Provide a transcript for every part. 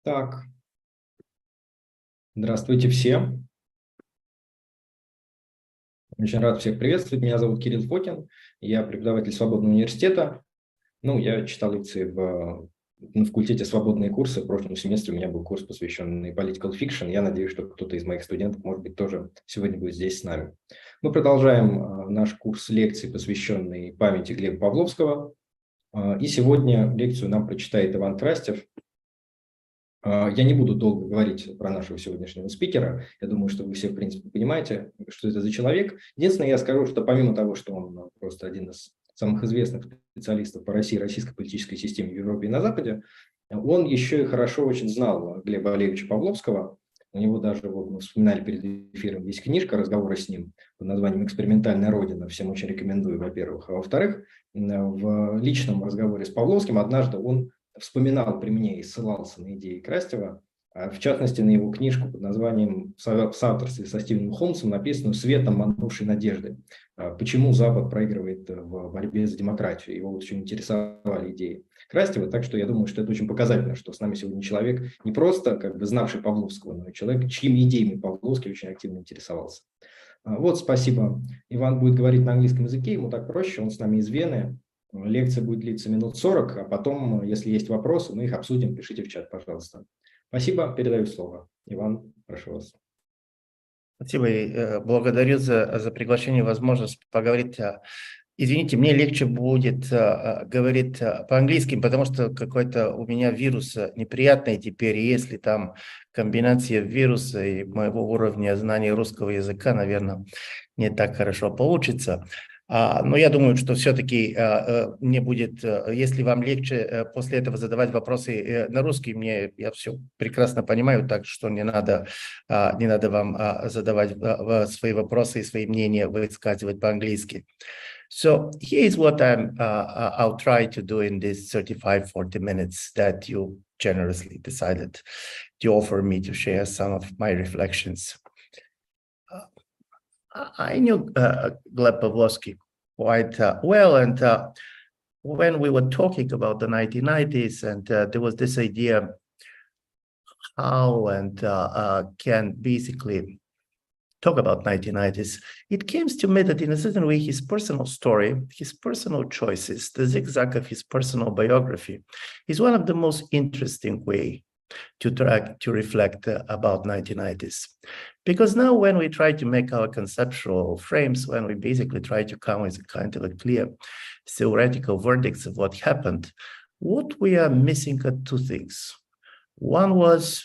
Так, здравствуйте все. Очень рад всех приветствовать. Меня зовут Кирилл Фокин, я преподаватель Свободного университета. Я читал лекции на факультете «Свободные курсы». В прошлом семестре у меня был курс, посвященный political fiction. Я надеюсь, что кто-то из моих студентов, может быть, тоже сегодня будет здесь с нами. Мы продолжаем наш курс лекций, посвященный памяти Глеба Павловского. И сегодня лекцию нам прочитает Иван Крастев. Я не буду долго говорить про нашего сегодняшнего спикера. Я думаю, что вы все, в принципе, понимаете, что это за человек. Единственное, я скажу, что помимо того, что он просто один из самых известных специалистов по России, российской политической системе в Европе и на Западе, он еще и хорошо очень знал Глеба Олеговича Павловского. У него даже, мы вспоминали перед эфиром, есть книжка «Разговоры с ним» под названием «Экспериментальная родина». Всем очень рекомендую, во-первых. А во-вторых, в личном разговоре с Павловским однажды он вспоминал при мне и ссылался на идеи Крастева, в частности, на его книжку под названием в соавторстве со Стивеном Холмсом, написанную «Светом манувшей надежды». Почему Запад проигрывает в борьбе за демократию. Его очень интересовали идеи Крастева, так что я думаю, что это очень показательно, что с нами сегодня человек не просто знавший Павловского, но и человек, чьими идеями Павловский очень активно интересовался. Спасибо. Иван будет говорить на английском языке, ему так проще, он с нами из Вены. Лекция будет длиться минут 40, а потом, если есть вопросы, мы их обсудим, пишите в чат, пожалуйста. Спасибо, передаю слово. Иван, прошу вас. Спасибо и благодарю за приглашение, возможность поговорить. Извините, мне легче будет говорить по-английски, потому что какой-то у меня вирус неприятный теперь, и если там комбинация вируса и моего уровня знания русского языка, наверное, не так хорошо получится. Но я думаю, что все-таки мне будет, если вам легче после этого задавать вопросы на русский, я все прекрасно понимаю, так что не надо вам задавать свои вопросы и свои мнения высказывать по-английски. So here's what I'll try to do in this 35-40 minutes that you generously decided to offer me to share some of my reflections. I knew Gleb Pavlovsky quite well, and when we were talking about the 1990s, and there was this idea how and can basically talk about 1990s, it came to me that in a certain way his personal story, his personal choices, the zigzag of his personal biography is one of the most interesting way to reflect about 1990s. Because now when we try to make our conceptual frames, when we basically try to come with a kind of a clear theoretical verdicts of what happened, what we are missing are two things. One was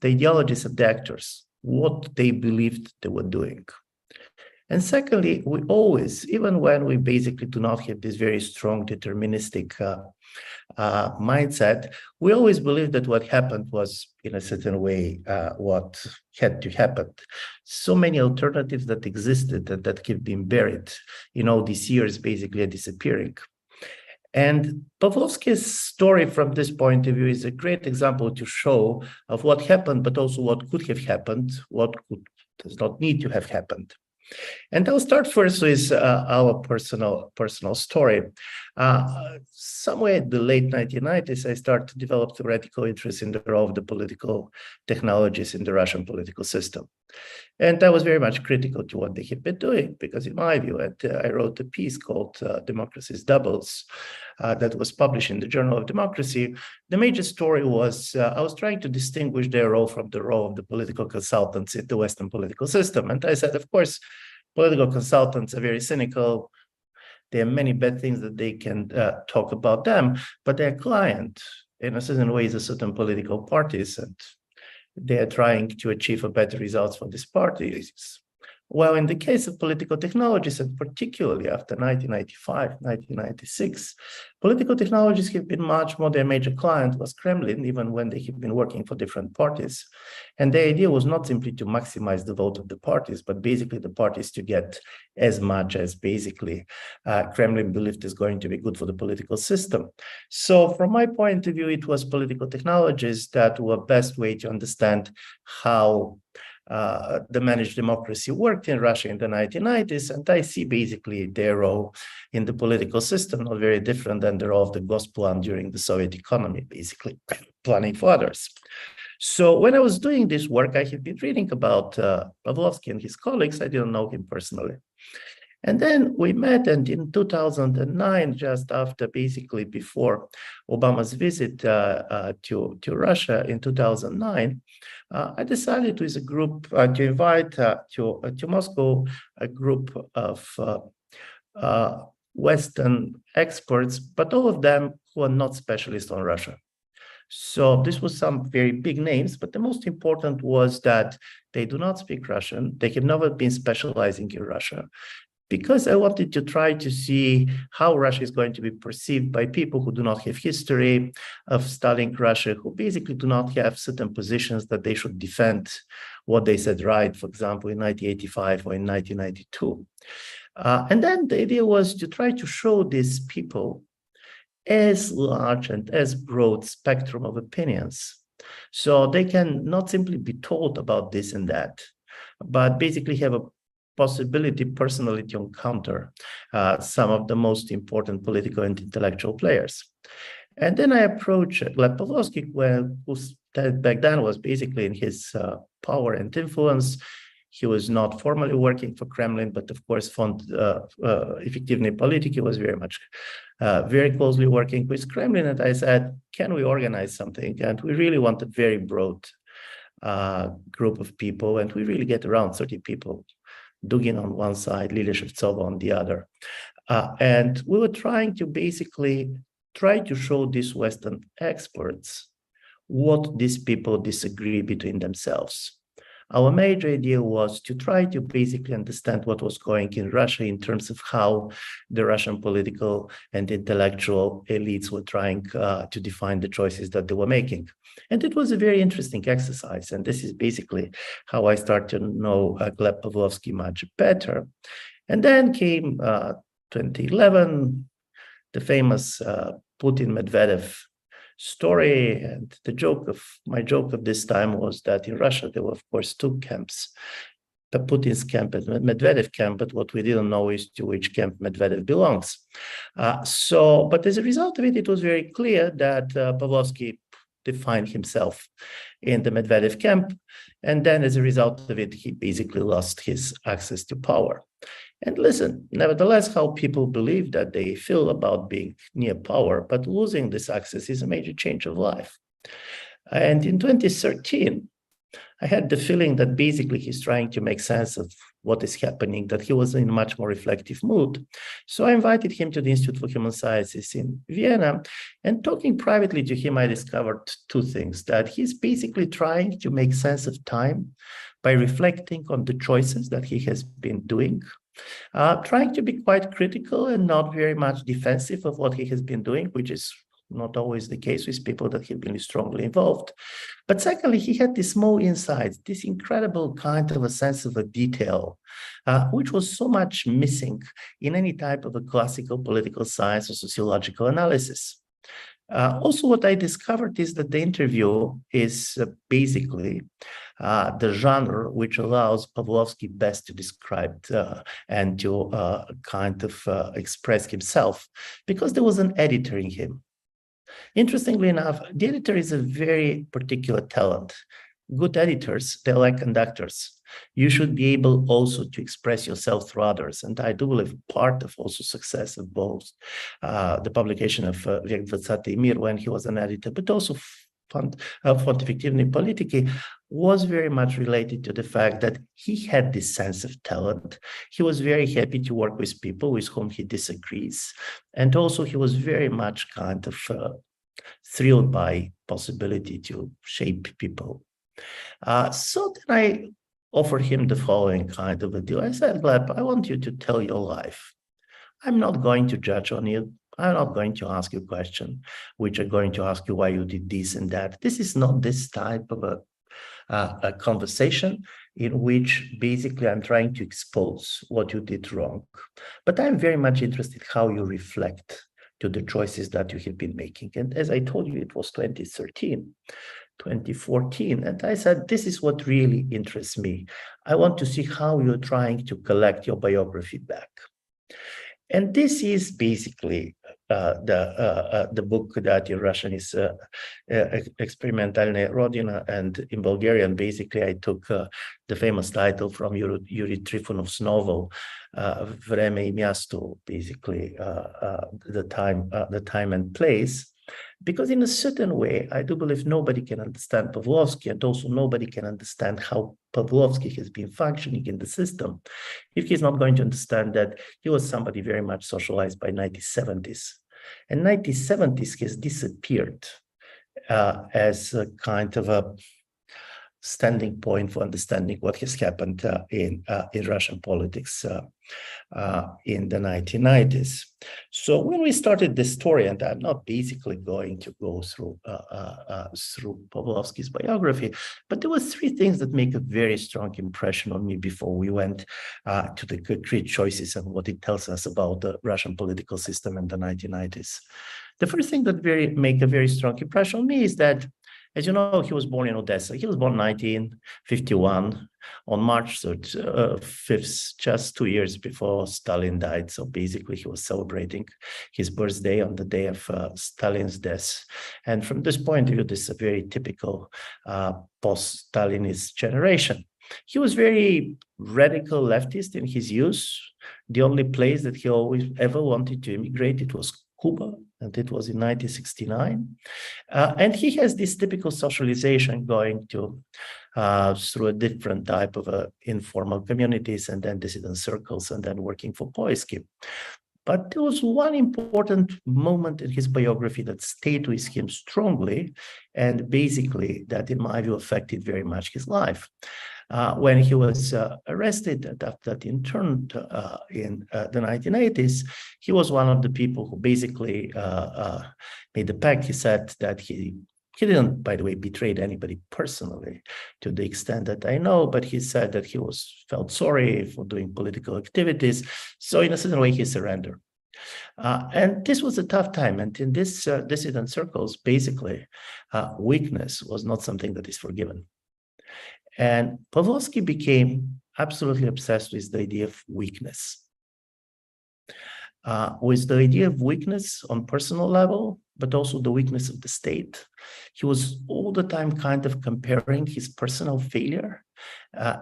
the ideologies of the actors, what they believed they were doing. And secondly, we always, even when we basically do not have this very strong deterministic mindset, we always believe that what happened was in a certain way what had to happen. So many alternatives that existed and that have been buried in all these years basically are disappearing. And Pavlovsky's story from this point of view is a great example to show of what happened, but also what could have happened, does not need to have happened. And I'll start first with our personal story. Somewhere in the late 1990s, I started to develop theoretical interest in the role of the political technologies in the Russian political system. And I was very much critical to what they had been doing, because in my view, I wrote a piece called Democracy's Doubles that was published in the Journal of Democracy. The major story was I was trying to distinguish their role from the role of the political consultants in the Western political system. And I said, of course, political consultants are very cynical. There are many bad things that they can talk about them, but their client, in a certain way, is a certain political parties, and they are trying to achieve a better results for these parties. Well, in the case of political technologies, and particularly after 1995, 1996, political technologies have been much more, their major client was Kremlin, even when they have been working for different parties. And the idea was not simply to maximize the vote of the parties, but basically the parties to get as much as basically Kremlin believed is going to be good for the political system. So from my point of view, it was political technologies that were best way to understand how the managed democracy worked in Russia in the 1990s, and I see basically their role in the political system not very different than the role of the Gosplan during the Soviet economy, basically planning for others. So when I was doing this work, I had been reading about Pavlovsky and his colleagues. I didn't know him personally. And then we met, and in 2009, just after, basically before Obama's visit to Russia in 2009, I decided with a group to invite to Moscow a group of Western experts, but all of them who are not specialists on Russia. So this was some very big names, but the most important was that they do not speak Russian. They have never been specializing in Russia, because I wanted to try to see how Russia is going to be perceived by people who do not have history of studying Russia, who basically do not have certain positions that they should defend what they said right, for example, in 1985 or in 1992. And then the idea was to try to show these people as large and as broad spectrum of opinions. So they can not simply be told about this and that, but basically have a possibility personally to encounter some of the most important political and intellectual players. And then I approached Gleb Pavlovsky, who back then was basically in his power and influence. He was not formally working for Kremlin, but of course, Fond Effektivnej Politiki was very much, very closely working with Kremlin. And I said, can we organize something? And we really want a very broad group of people. And we really get around 30 people, Dugin on one side, Lilia Shevtsova on the other. And we were trying to basically try to show these Western experts what these people disagree between themselves. Our major idea was to try to basically understand what was going in Russia in terms of how the Russian political and intellectual elites were trying to define the choices that they were making. And it was a very interesting exercise. And this is basically how I started to know Gleb Pavlovsky much better. And then came 2011, the famous Putin Medvedev story. And my joke of this time was that in Russia, there were, of course, two camps, the Putin's camp and Medvedev camp, but what we didn't know is to which camp Medvedev belongs. But as a result of it, it was very clear that Pavlovsky defined himself in the Medvedev camp. And then as a result of it, he basically lost his access to power. And listen, nevertheless, how people believe that they feel about being near power, but losing this access is a major change of life. And in 2013, I had the feeling that basically he's trying to make sense of what is happening, that he was in a much more reflective mood. So I invited him to the Institute for Human Sciences in Vienna, and talking privately to him, I discovered two things: that he's basically trying to make sense of time by reflecting on the choices that he has been doing, trying to be quite critical and not very much defensive of what he has been doing, which is not always the case with people that have been strongly involved. But secondly, he had these small insights, this incredible kind of a sense of a detail, which was so much missing in any type of a classical political science or sociological analysis. Also, what I discovered is that the interview is basically the genre which allows Pavlovsky best to describe and to kind of express himself, because there was an editor in him. Interestingly enough, the editor is a very particular talent. Good editors, they're like conductors. You should be able also to express yourself through others. And I do believe part of also success of both the publication of Vek 20 Mir when he was an editor, but also Fond Effektivnej Politiki was very much related to the fact that he had this sense of talent. He was very happy to work with people with whom he disagrees. And also he was very much kind of thrilled by possibility to shape people. So then I offered him the following kind of a deal. I said, Gleb, I want you to tell your life. I'm not going to judge on you. I'm not going to ask you a question, which are going to ask you why you did this and that. This is not this type of a conversation in which basically I'm trying to expose what you did wrong. But I'm very much interested how you reflect to the choices that you have been making. And as I told you, it was 2013. 2014. And I said, this is what really interests me. I want to see how you're trying to collect your biography back. And this is basically the book that in Russian is Experimentalная Rodina, and in Bulgarian, basically, I took the famous title from Yuri Trifonov's novel, Vreme и Място, basically the time and place. Because in a certain way, I do believe nobody can understand Pavlovsky, and also nobody can understand how Pavlovsky has been functioning in the system if he's not going to understand that he was somebody very much socialized by 1970s. And 1970s has disappeared as a kind of a standing point for understanding what has happened in Russian politics in the 1990s. So when we started this story, and I'm not basically going to go through Pavlovsky's biography, but there were three things that make a very strong impression on me before we went to the concrete choices and what it tells us about the Russian political system in the 1990s. The first thing that make a very strong impression on me is that, as you know, he was born in Odessa. He was born in 1951 on March 5th, just 2 years before Stalin died. So basically, he was celebrating his birthday on the day of Stalin's death. And from this point of view, this is a very typical post-Stalinist generation. He was very radical leftist in his youth. The only place that he always ever wanted to immigrate, it was Cuba, and it was in 1969. And he has this typical socialization going to through a different type of informal communities and then dissident circles and then working for Poisky. But there was one important moment in his biography that stayed with him strongly, and basically that, in my view, affected very much his life. When he was arrested and after that interned in the 1980s, he was one of the people who basically made the pact. He said that he didn't, by the way, betray anybody personally to the extent that I know, but he said that he felt sorry for doing political activities. So in a certain way, he surrendered. And this was a tough time. And in this dissident circles, basically, weakness was not something that is forgiven. And Pavlovsky became absolutely obsessed with the idea of weakness. With the idea of weakness on personal level, but also the weakness of the state. He was all the time kind of comparing his personal failure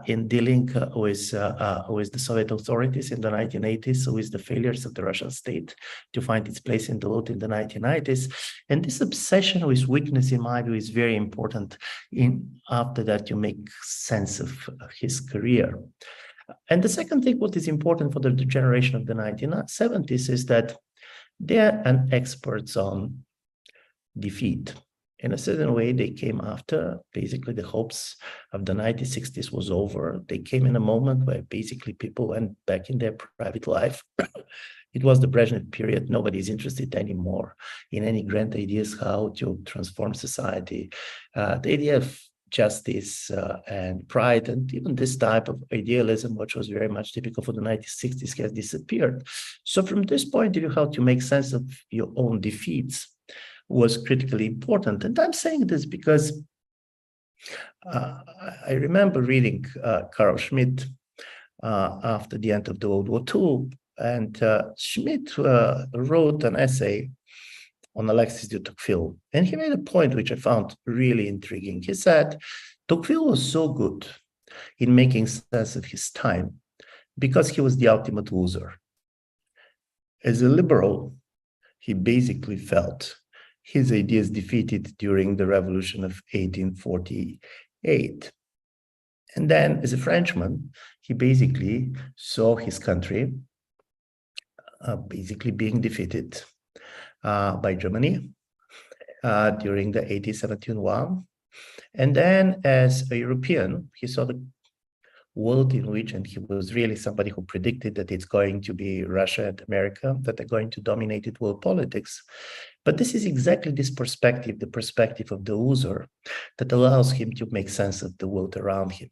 in dealing with the Soviet authorities in the 1980s, with the failures of the Russian state to find its place in the world in the 1990s. And this obsession with weakness, in my view, is very important after that you make sense of his career. And the second thing, what is important for the generation of the 1970s is that they're experts on defeat. In a certain way, they came after basically the hopes of the 1960s was over. They came in a moment where basically people went back in their private life. It was the Brezhnev period. Nobody is interested anymore in any grand ideas how to transform society. The idea of justice and pride, and even this type of idealism, which was very much typical for the 1960s, has disappeared. So from this point of view, how to make sense of your own defeats was critically important. And I'm saying this because I remember reading Carl Schmitt after the end of the World War II, and Schmitt wrote an essay on Alexis de Tocqueville. And he made a point which I found really intriguing. He said, Tocqueville was so good in making sense of his time because he was the ultimate loser. As a liberal, he basically felt his ideas defeated during the revolution of 1848. And then as a Frenchman, he basically saw his country basically being defeated by Germany during the 1817 war. And then as a European, he saw the world in which, and he was really somebody who predicted that it's going to be Russia and America that are going to dominate world politics. But this is exactly this perspective, the perspective of the loser, that allows him to make sense of the world around him.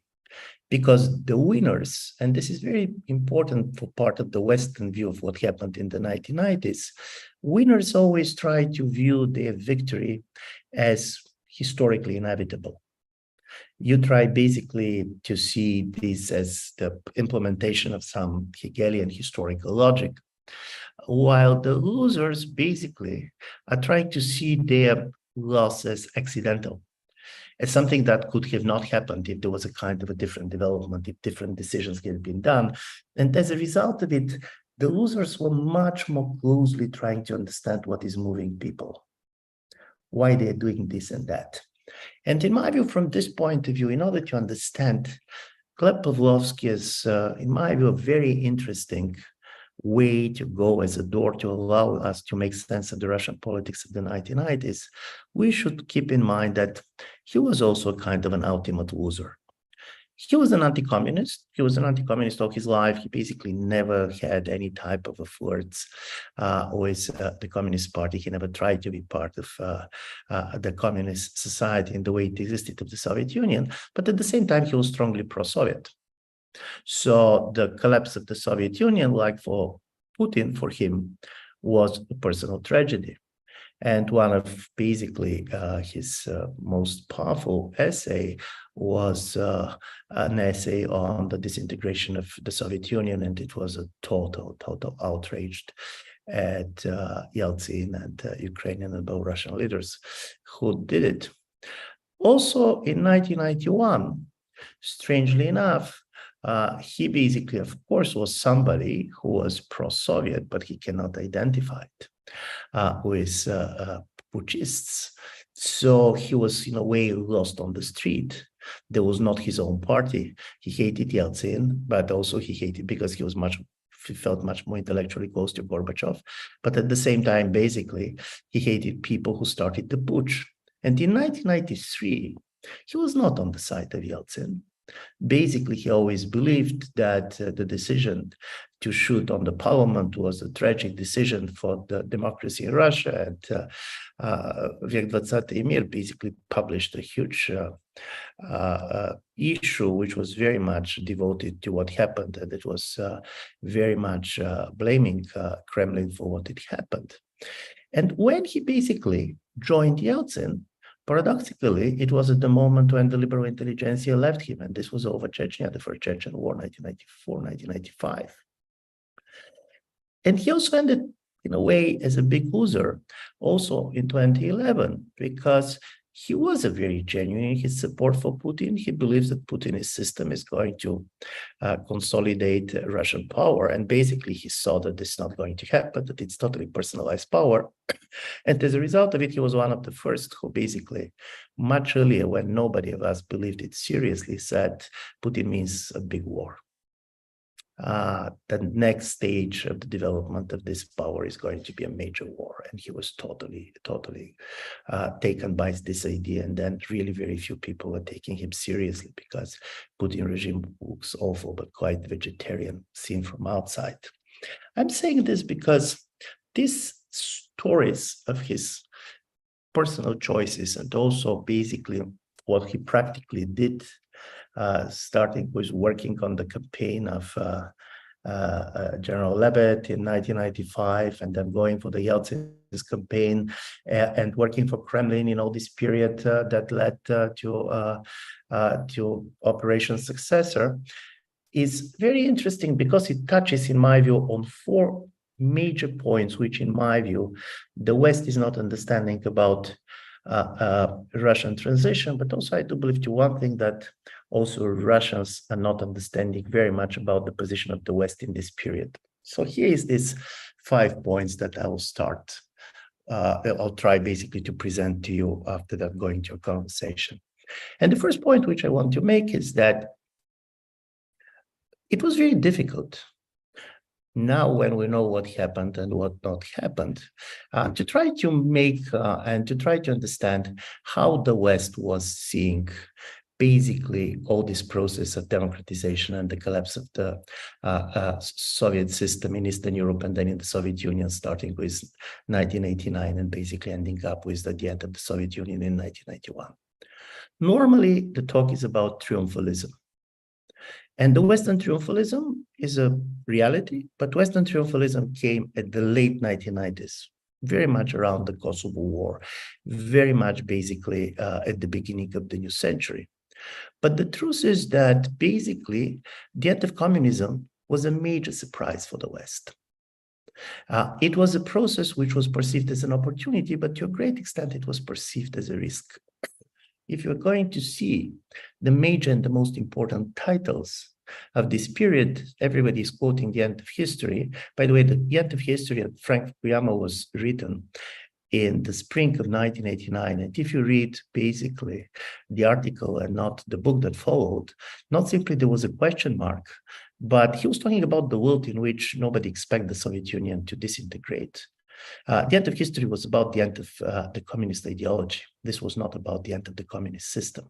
Because the winners, and this is very important for part of the Western view of what happened in the 1990s, winners always try to view their victory as historically inevitable. You try basically to see this as the implementation of some Hegelian historical logic, while the losers basically are trying to see their loss as accidental, as something that could have not happened if there was a kind of a different development, if different decisions had been done. And as a result of it, the losers were much more closely trying to understand what is moving people, why they're doing this and that. And in my view, from this point of view, in order to understand, Gleb Pavlovsky is, in my view, a very interesting way to go as a door to allow us to make sense of the Russian politics of the 1990s. We should keep in mind that he was also kind of an ultimate loser. He was an anti-communist. He was an anti-communist all his life. He basically never had any type of a flirts with the Communist Party. He never tried to be part of the communist society in the way it existed of the Soviet Union. But at the same time, he was strongly pro-Soviet. So the collapse of the Soviet Union, like for Putin, for him, was a personal tragedy. And one of basically his most powerful essay was an essay on the disintegration of the Soviet Union, and it was a total outrage at Yeltsin and Ukrainian and Belarusian leaders who did it. Also in 1991, strangely enough, he basically, of course, was somebody who was pro-Soviet, but he cannot identify it with putschists. So he was, in a way, lost on the street. There was not his own party. He hated Yeltsin, but also he hated because he felt much more intellectually close to Gorbachev. But at the same time, basically, he hated people who started the putsch. And in 1993, he was not on the side of Yeltsin. Basically, he always believed that the decision to shoot on the parliament was a tragic decision for the democracy in Russia. And Vek 20 Mir basically published a huge issue, which was very much devoted to what happened. And it was very much blaming Kremlin for what had happened. And when he basically joined Yeltsin, paradoxically, it was at the moment when the liberal intelligentsia left him, and this was over Chechnya, the first Chechen War, 1994, 1995. And he also ended, in a way, as a big loser, also in 2011, because he was a very genuine in his support for Putin. He believes that Putin's system is going to consolidate Russian power. And basically, he saw that this is not going to happen, that it's totally personalized power. And as a result of it, he was one of the first who basically, much earlier, when nobody of us believed it seriously, said Putin means a big war. The next stage of the development of this power is going to be a major war. And he was totally taken by this idea. And then really very few people were taking him seriously because Putin regime looks awful, but quite vegetarian seen from outside. I'm saying this because these stories of his personal choices and also basically what he practically did, starting with working on the campaign of General Lebed in 1995, and then going for the Yeltsin's campaign, and working for Kremlin in all this period that led to Operation Successor, is very interesting because it touches, in my view, on four major points, which, in my view, the West is not understanding about Russian transition, but also I do believe to one thing that also Russians are not understanding very much about the position of the West in this period. So here is these 5 points that I will start. I'll try basically to present to you after that, going to a conversation. And the first point which I want to make is that it was very difficult now, when we know what happened and what not happened, to try to make and to try to understand how the West was seeing basically all this process of democratization and the collapse of the Soviet system in Eastern Europe and then in the Soviet Union, starting with 1989 and basically ending up with the end of the Soviet Union in 1991. Normally, the talk is about triumphalism. And the Western triumphalism is a reality, but Western triumphalism came at the late 1990s. very much around the Kosovo War, very much basically at the beginning of the new century. But the truth is that basically the end of communism was a major surprise for the West. It was a process which was perceived as an opportunity, but to a great extent it was perceived as a risk. If you're going to see the major and the most important titles of this period, everybody is quoting The End of History. By the way, The End of History of Frank Fukuyama was written in the spring of 1989. And if you read basically the article and not the book that followed, not simply there was a question mark, but he was talking about the world in which nobody expected the Soviet Union to disintegrate. The end of history was about the end of the communist ideology. This was not about the end of the communist system.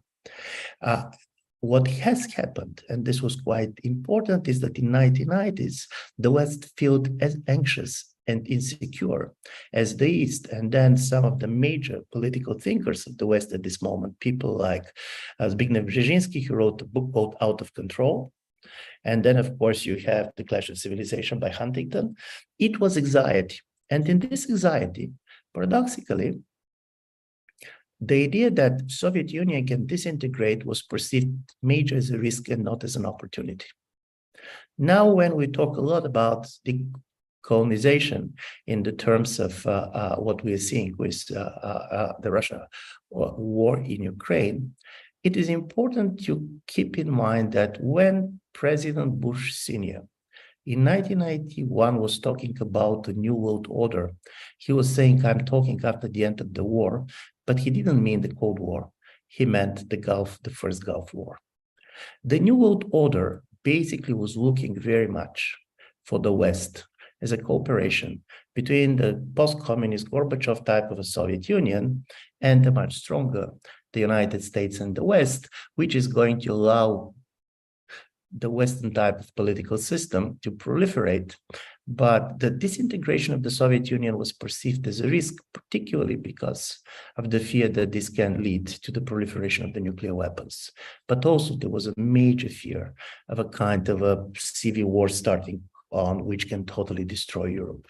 What has happened, and this was quite important, is that in 1990s, the West felt as anxious and insecure as the East. And then some of the major political thinkers of the West at this moment, people like Zbigniew Brzezinski, who wrote a book called Out of Control. And then, of course, you have The Clash of Civilization by Huntington. It was anxiety. And in this anxiety, paradoxically, the idea that Soviet Union can disintegrate was perceived major as a risk and not as an opportunity. Now, when we talk a lot about decolonization in the terms of what we are seeing with the Russia war in Ukraine, it is important to keep in mind that when President Bush Sr. in 1991 was talking about the New World Order, he was saying, I'm talking after the end of the war, but he didn't mean the Cold War. He meant the first Gulf War. The New World Order basically was looking very much for the West as a cooperation between the post-communist Gorbachev type of a Soviet Union and a much stronger the United States and the West, which is going to allow the Western type of political system to proliferate. But the disintegration of the Soviet Union was perceived as a risk, particularly because of the fear that this can lead to the proliferation of the nuclear weapons. But also there was a major fear of a kind of a civil war starting on, which can totally destroy Europe.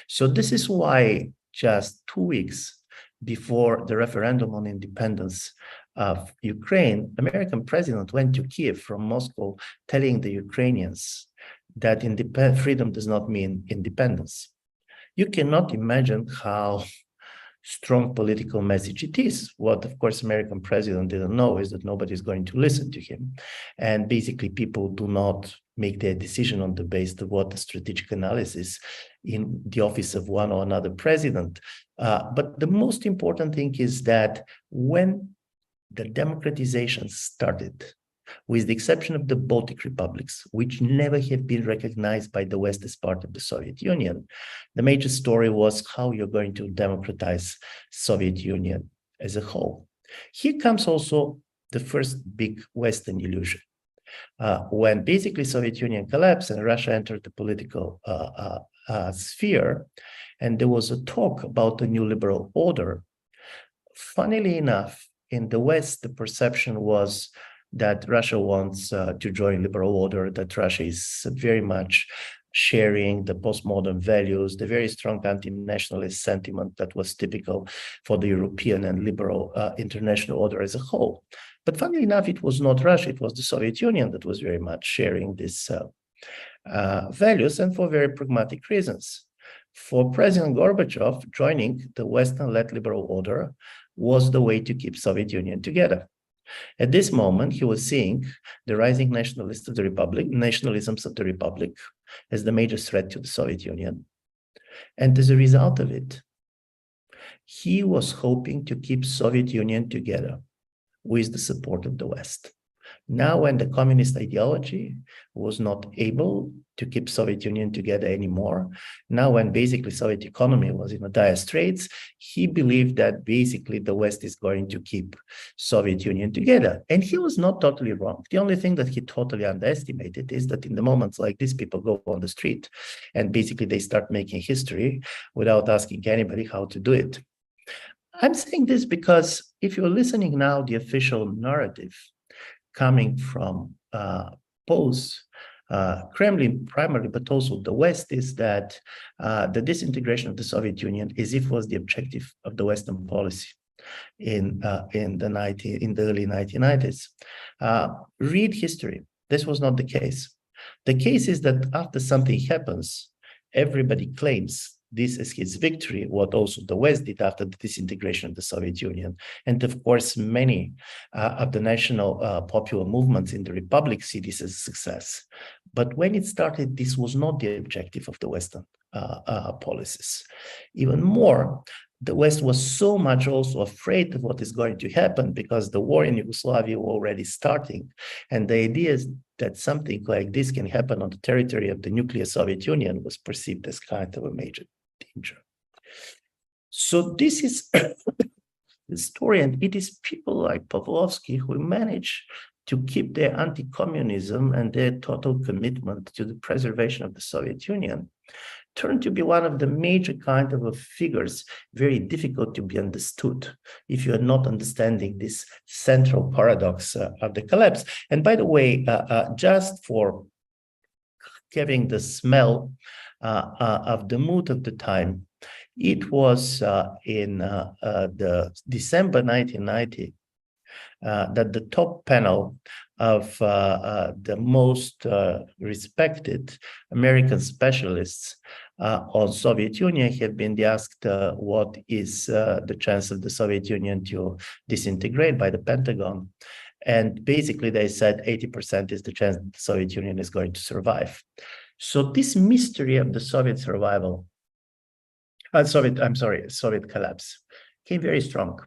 So this is why just 2 weeks before the referendum on independence of Ukraine, American president went to Kiev from Moscow, telling the Ukrainians that freedom does not mean independence. You cannot imagine how strong political message it is. What, of course, American president didn't know is that nobody is going to listen to him. And basically, people do not make their decision on the basis of what the strategic analysis in the office of one or another president. But the most important thing is that when the democratization started, with the exception of the Baltic republics, which never have been recognized by the West as part of the Soviet Union, the major story was how you're going to democratize Soviet Union as a whole. Here comes also the first big Western illusion. When basically Soviet Union collapsed and Russia entered the political sphere, and there was a talk about the new liberal order, funnily enough, in the West, the perception was that Russia wants to join liberal order, that Russia is very much sharing the postmodern values, the very strong anti-nationalist sentiment that was typical for the European and liberal international order as a whole. But funnily enough, it was not Russia, it was the Soviet Union that was very much sharing these values, and for very pragmatic reasons. For President Gorbachev, joining the Western-led liberal order was the way to keep Soviet Union together. At this moment, he was seeing the rising nationalisms of the Republic as the major threat to the Soviet Union. And as a result of it, he was hoping to keep Soviet Union together with the support of the West. Now, when the communist ideology was not able to keep Soviet Union together anymore, now when basically Soviet economy was in a dire straits, he believed that basically the West is going to keep Soviet Union together. And he was not totally wrong. The only thing that he totally underestimated is that in the moments like this, people go on the street and basically they start making history without asking anybody how to do it. I'm saying this because if you're listening now, the official narrative coming from both Kremlin primarily, but also the West, is that the disintegration of the Soviet Union as if was the objective of the Western policy in the early 1990s. Read history. This was not the case. The case is that after something happens, everybody claims this is his victory, what also the West did after the disintegration of the Soviet Union. And of course, many of the national popular movements in the Republic see this as a success. But when it started, this was not the objective of the Western policies. Even more, the West was so much also afraid of what is going to happen because the war in Yugoslavia was already starting. And the idea is that something like this can happen on the territory of the nuclear Soviet Union was perceived as kind of a major danger. So this is the story, and it is people like Pavlovsky who manage to keep their anti-communism and their total commitment to the preservation of the Soviet Union turned to be one of the major kind of figures, very difficult to be understood if you are not understanding this central paradox of the collapse. And by the way, just for having the smell of the mood of the time, it was in the December 1990 that the top panel of the most respected American specialists on Soviet Union have been asked what is the chance of the Soviet Union to disintegrate by the Pentagon. And basically they said 80% is the chance that the Soviet Union is going to survive. So this mystery of the Soviet survival, Soviet collapse came very strong.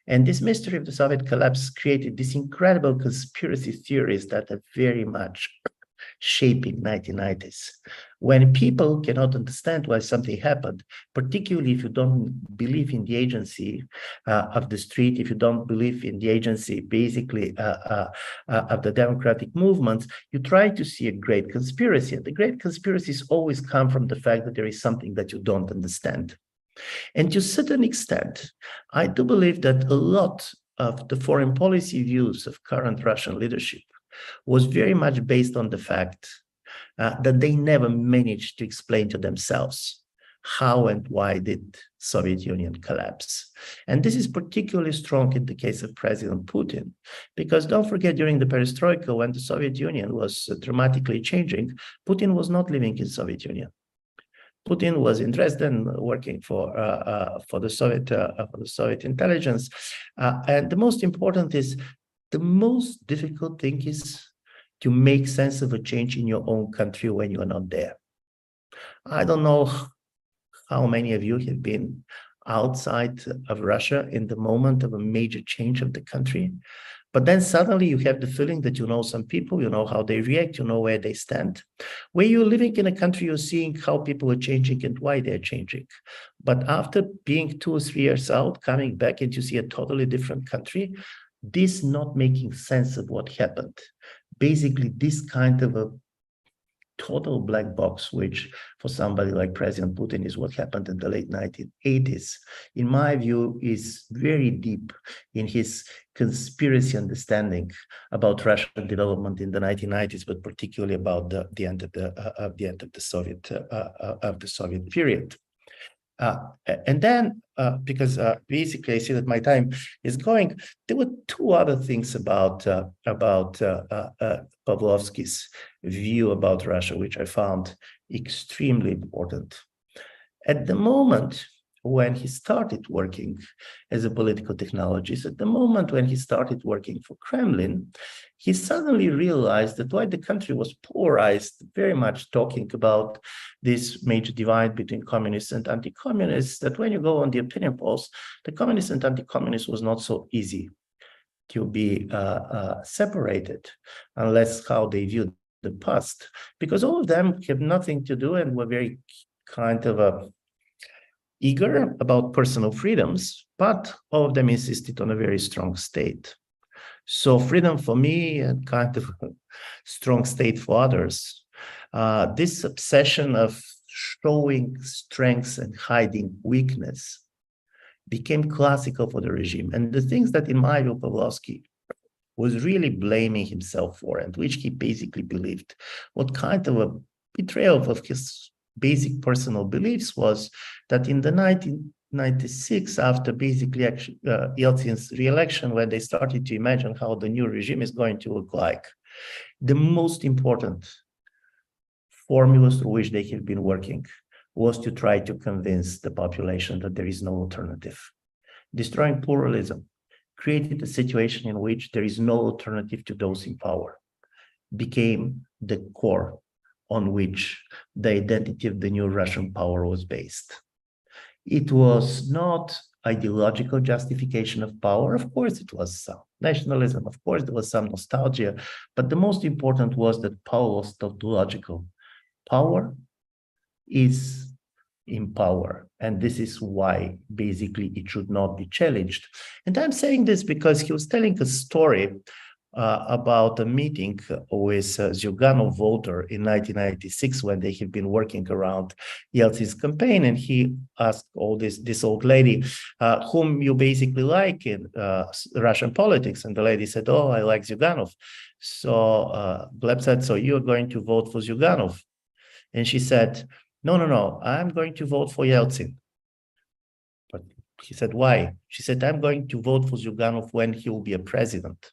And this mystery of the Soviet collapse created these incredible conspiracy theories that are very much shaping 1990s. When people cannot understand why something happened, particularly if you don't believe in the agency of the street, if you don't believe in the agency, basically, of the democratic movements, you try to see a great conspiracy. And the great conspiracies always come from the fact that there is something that you don't understand. And to a certain extent, I do believe that a lot of the foreign policy views of current Russian leadership was very much based on the fact that they never managed to explain to themselves how and why did Soviet Union collapse. And this is particularly strong in the case of President Putin, because don't forget, during the perestroika, when the Soviet Union was dramatically changing, Putin was not living in Soviet Union. Putin was in Dresden working for the Soviet intelligence. And the most important is, the most difficult thing is to make sense of a change in your own country when you are not there. I don't know how many of you have been outside of Russia in the moment of a major change of the country, but then suddenly you have the feeling that you know some people, you know how they react, you know where they stand. Where you're living in a country, you're seeing how people are changing and why they're changing. But after being 2 or 3 years out, coming back and you see a totally different country, this not making sense of what happened. Basically, this kind of a total black box, which for somebody like President Putin is what happened in the late 1980s, in my view, is very deep in his conspiracy understanding about Russian development in the 1990s, but particularly about the end of the Soviet period. And then, because basically I see that my time is going, there were 2 other things about Pavlovsky's view about Russia, which I found extremely important. At the moment when he started working as a political technologist, at the moment when he started working for Kremlin, he suddenly realized that while the country was polarized, very much talking about this major divide between communists and anti-communists, that when you go on the opinion polls, the communists and anti-communists was not so easy to be separated, unless how they viewed the past, because all of them have nothing to do and were very kind of eager about personal freedoms, but all of them insisted on a very strong state. So freedom for me and kind of a strong state for others. This obsession of showing strengths and hiding weakness became classical for the regime. And the things that, in my view, Pavlovsky was really blaming himself for, and which he basically believed. What kind of a betrayal of his basic personal beliefs was that in the 1996, after basically Yeltsin's re-election, when they started to imagine how the new regime is going to look like, the most important formulas through which they have been working was to try to convince the population that there is no alternative. Destroying pluralism created a situation in which there is no alternative to those in power, became the core on which the identity of the new Russian power was based. It was not ideological justification of power. Of course, it was some nationalism. Of course, there was some nostalgia. But the most important was that power was tautological. Power is in power. And this is why basically it should not be challenged. And I'm saying this because he was telling a story about a meeting with Zyuganov voter in 1996 when they had been working around Yeltsin's campaign, and he asked this old lady, whom you basically like in Russian politics, and the lady said, "Oh, I like Zyuganov." So Gleb said, "So you're going to vote for Zyuganov?" And she said, No, I'm going to vote for Yeltsin." But he said, "Why?" She said, "I'm going to vote for Zyuganov when he will be a president."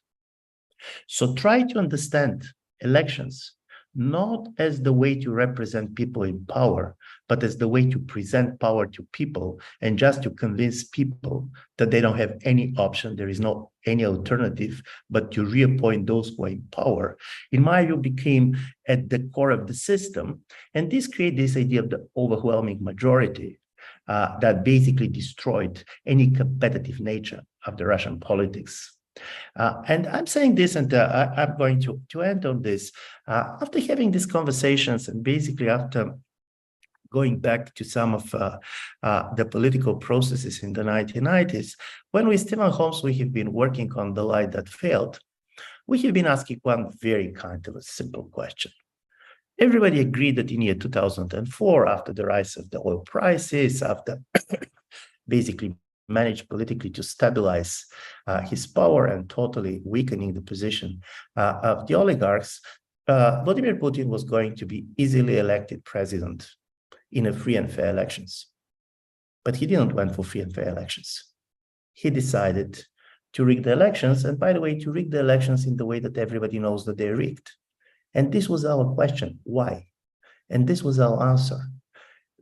So try to understand elections not as the way to represent people in power, but as the way to present power to people and just to convince people that they don't have any option, there is no any alternative, but to reappoint those who are in power, in my view, became at the core of the system. And this created this idea of the overwhelming majority that basically destroyed any competitive nature of the Russian politics. And I'm saying this, and I'm going to end on this. After having these conversations, and basically after going back to some of the political processes in the 1990s, when with Stephen Holmes we have been working on The Light That Failed, we have been asking one very kind of a simple question. Everybody agreed that in year 2004, after the rise of the oil prices, after basically managed politically to stabilize his power and totally weakening the position of the oligarchs, Vladimir Putin was going to be easily elected president in a free and fair elections. But he didn't went for free and fair elections. He decided to rig the elections, and by the way, to rig the elections in the way that everybody knows that they're rigged. And this was our question, why? And this was our answer.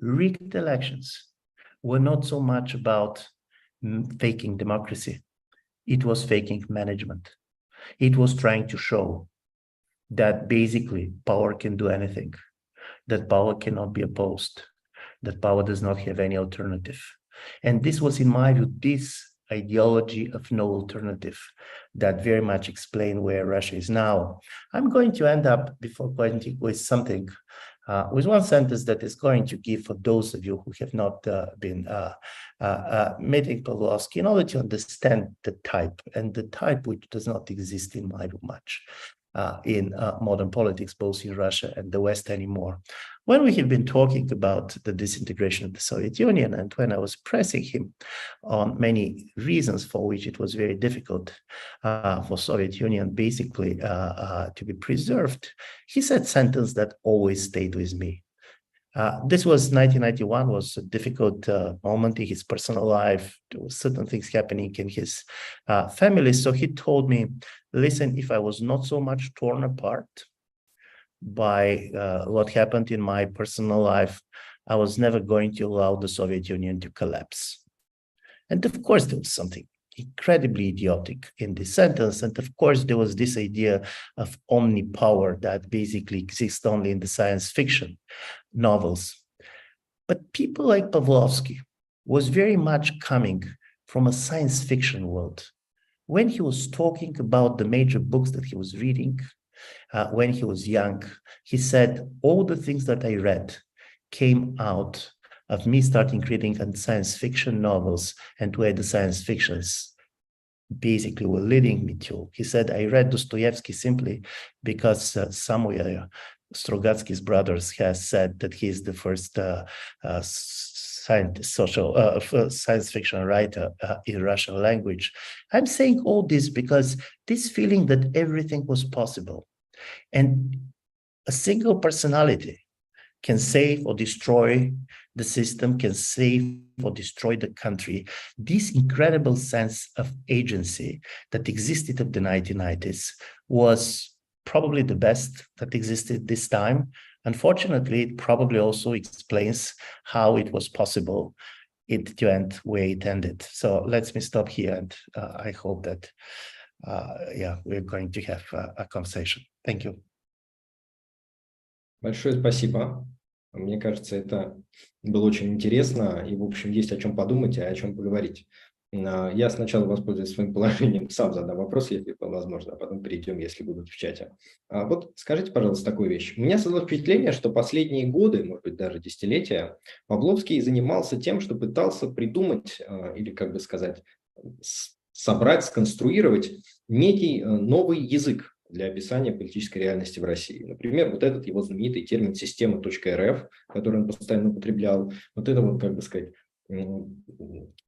Rigged elections were not so much about faking democracy. It was faking management. It was trying to show that basically power can do anything, that power cannot be opposed, that power does not have any alternative. And this was, in my view, this ideology of no alternative that very much explained where Russia is now. I'm going to end up, before pointing, with something, with one sentence that is going to give, for those of you who have not been meeting Pavlovsky, in order to understand the type, and the type which does not exist in my view much in modern politics, both in Russia and the West anymore. When we have been talking about the disintegration of the Soviet Union, and when I was pressing him on many reasons for which it was very difficult for Soviet Union basically to be preserved, he said a sentence that always stayed with me. This was 1991, was a difficult moment in his personal life. There were certain things happening in his family. So he told me, listen, if I was not so much torn apart by what happened in my personal life, I was never going to allow the Soviet Union to collapse. And of course, there was something incredibly idiotic in this sentence. And of course, there was this idea of omnipower that basically exists only in the science fiction novels. But people like Pavlovsky was very much coming from a science fiction world. When he was talking about the major books that he was reading, when he was young, he said, all the things that I read came out of me starting reading science fiction novels and where the science fictions basically were leading me to. He said, I read Dostoevsky simply because somewhere Strugatsky's brothers has said that he is the first scientist, science fiction writer in Russian language. I'm saying all this because this feeling that everything was possible and a single personality can save or destroy the system, can save or destroy the country. This incredible sense of agency that existed in the 1990s was probably the best that existed this time. Unfortunately, it probably also explains how it was possible it to end where it ended. So let me stop here, and I hope that we're going to have a conversation. Thank you. Большое спасибо. Мне кажется, это было очень интересно, и, в общем, есть о чем подумать и о чем поговорить. Я сначала воспользуюсь своим положением, сам задам вопрос, если возможно, а потом перейдем, если будут в чате. Вот скажите, пожалуйста, такую вещь. У меня создалось впечатление, что последние годы, может быть, даже десятилетия, Павловский занимался тем, что пытался придумать, или, как бы сказать, собрать, сконструировать некий новый язык для описания политической реальности в России. Например, вот этот его знаменитый термин «система.рф», который он постоянно употреблял, вот это вот, как бы сказать,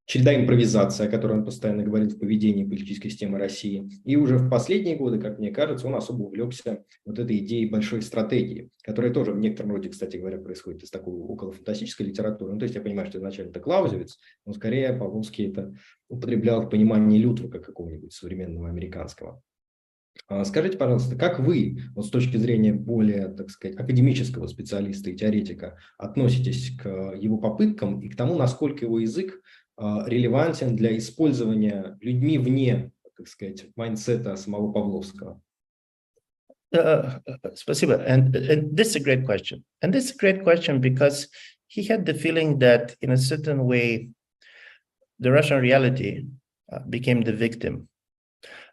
череда импровизации, о которой он постоянно говорил в поведении политической системы России. И уже в последние годы, как мне кажется, он особо увлекся вот этой идеей большой стратегии, которая тоже в некотором роде, кстати говоря, происходит из такой околофантастической литературы. Ну, то есть я понимаю, что изначально это Клаузевиц, но скорее Павловский это употреблял в понимании Лютова, как какого-нибудь современного американского. Скажите, пожалуйста, как вы, вот с точки зрения более, так сказать, академического специалиста и теоретика, относитесь к его попыткам и к тому, насколько его язык релевантен для использования людьми вне, так сказать, майндсета самого Павловского? Спасибо. And this is a great question. And this is a great question because he had the feeling that in a certain way, the Russian reality became the victim